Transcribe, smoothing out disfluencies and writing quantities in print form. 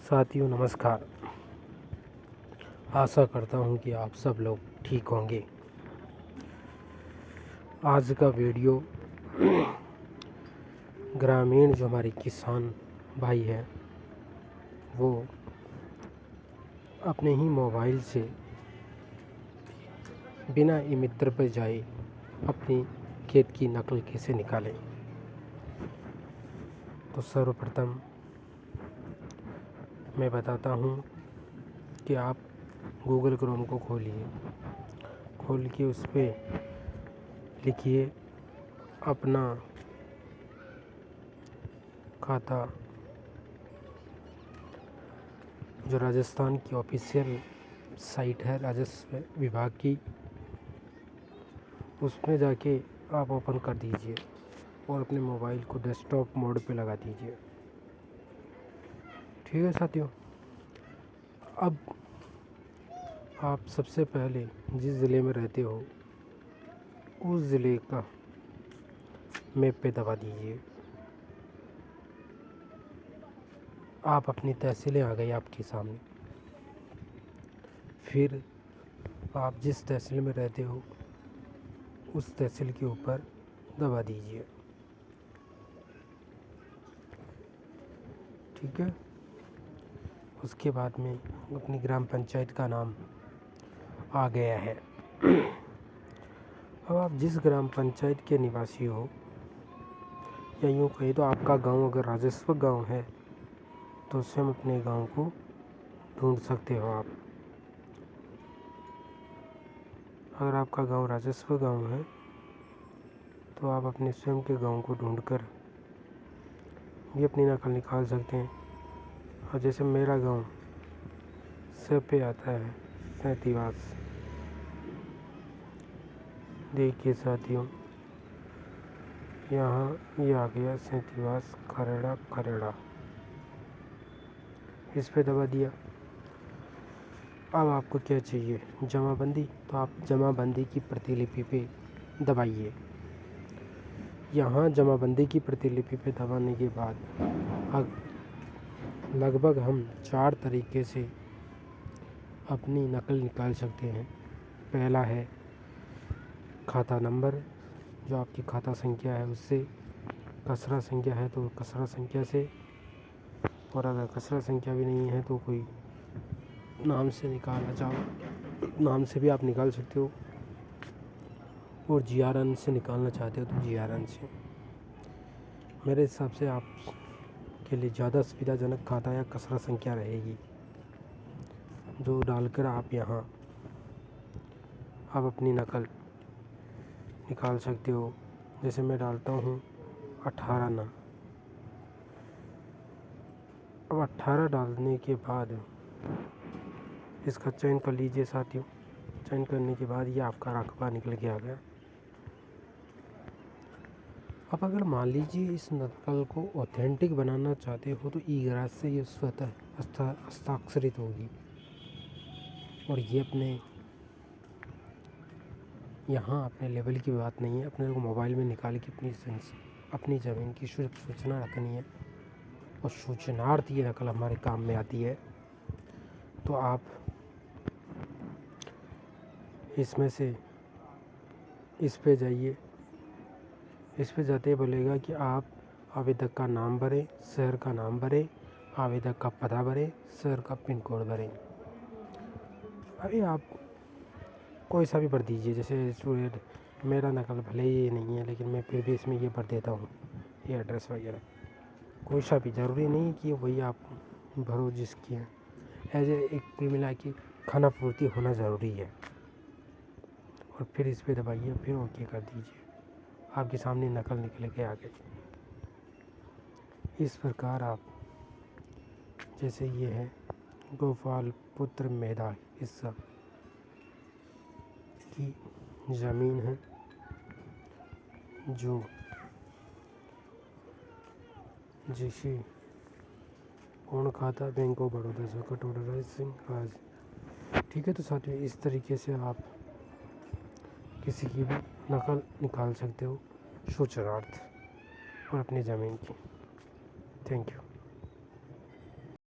साथियों नमस्कार। आशा करता हूँ कि आप सब लोग ठीक होंगे। आज का वीडियो ग्रामीण जो हमारे किसान भाई हैं वो अपने ही मोबाइल से बिना ई-मित्र पर जाए अपनी खेत की नकल कैसे निकालें। तो सर्वप्रथम मैं बताता हूँ कि आप गूगल क्रोम को खोल के उस पर लिखिए अपना खाता, जो राजस्थान की ऑफिशियल साइट है राजस्व विभाग की, उसमें जाके आप ओपन कर दीजिए और अपने मोबाइल को डेस्कटॉप मोड पे लगा दीजिए। ठीक है साथियों। अब आप सबसे पहले जिस ज़िले में रहते हो उस ज़िले का मैप पे दबा दीजिए। आप अपनी तहसीलें आ गई आपके सामने। फिर आप जिस तहसील में रहते हो उस तहसील के ऊपर दबा दीजिए। ठीक है। उसके बाद में अपनी ग्राम पंचायत का नाम आ गया है। अब आप जिस ग्राम पंचायत के निवासी हो, या यूँ कहे तो आपका गांव अगर राजस्व गांव है तो स्वयं अपने गांव को ढूंढ सकते हो आप। अगर आपका गांव राजस्व गांव है तो आप अपने स्वयं के गांव को ढूंढकर भी अपनी नकल निकाल सकते हैं। और जैसे मेरा गांव से पे आता है सैंतीवास। देखिए साथियों, यहाँ ये आ गया सैंतीवास खरेड़ा। इस पे दबा दिया। अब आपको क्या चाहिए? जमाबंदी। तो आप जमाबंदी की प्रतिलिपि पे दबाइए। यहाँ जमाबंदी की प्रतिलिपि पे दबाने के बाद लगभग हम 4 तरीके से अपनी नकल निकाल सकते हैं। पहला है खाता नंबर, जो आपकी खाता संख्या है उससे। कचरा संख्या है तो कचरा संख्या से, और अगर कचरा संख्या भी नहीं है तो कोई नाम से निकालना चाहो, नाम से भी आप निकाल सकते हो, और GRN से निकालना चाहते हो तो GRN से। मेरे हिसाब से आप के लिए ज़्यादा सुविधाजनक खाता या कचरा संख्या रहेगी, जो डालकर आप यहाँ आप अपनी नकल निकाल सकते हो। जैसे मैं डालता हूँ 18 ना। अब 18 डालने के बाद इसका चयन कर लीजिए साथियों। चयन करने के बाद ये आपका रकबा निकल के आ गया। अब अगर मान लीजिए इस नकल को ऑथेंटिक बनाना चाहते हो तो ई-ग्रास से ये स्वतः हस्ताक्षरित होगी, और ये अपने यहाँ अपने लेवल की बात नहीं है। अपने को मोबाइल में निकाल के अपनी ज़मीन की सूचना रखनी है, और सूचनार्थ ये नकल हमारे काम में आती है। तो आप इसमें से इस पे जाइए। इस पे जाते ही बोलेगा कि आप आवेदक का नाम भरें, शहर का नाम भरें, आवेदक का पता भरें, शहर का पिन कोड भरें। अभी आप कोई सा भी भर दीजिए। जैसे मेरा नकल भले ही नहीं है लेकिन मैं फिर भी इसमें ये भर देता हूँ, ये एड्रेस वगैरह। कोई सा भी, ज़रूरी नहीं कि वही आप भरो जिसकी है। एक कुल मिला के खाना पूर्ति होना ज़रूरी है। और फिर इस पे दबाइए, फिर ओके कर दीजिए। आपके सामने नकल निकल के आ गई। इस प्रकार आप, जैसे ये है गोपाल पुत्र मेधा हिस्सा की ज़मीन है, जो जिसे कौन खाता बैंक ऑफ बड़ौदा से कटोरा सिंह राज। ठीक है। तो साथियों इस तरीके से आप किसी की भी नकल निकाल सकते हो सूचनार्थ और अपनी ज़मीन की। Thank you.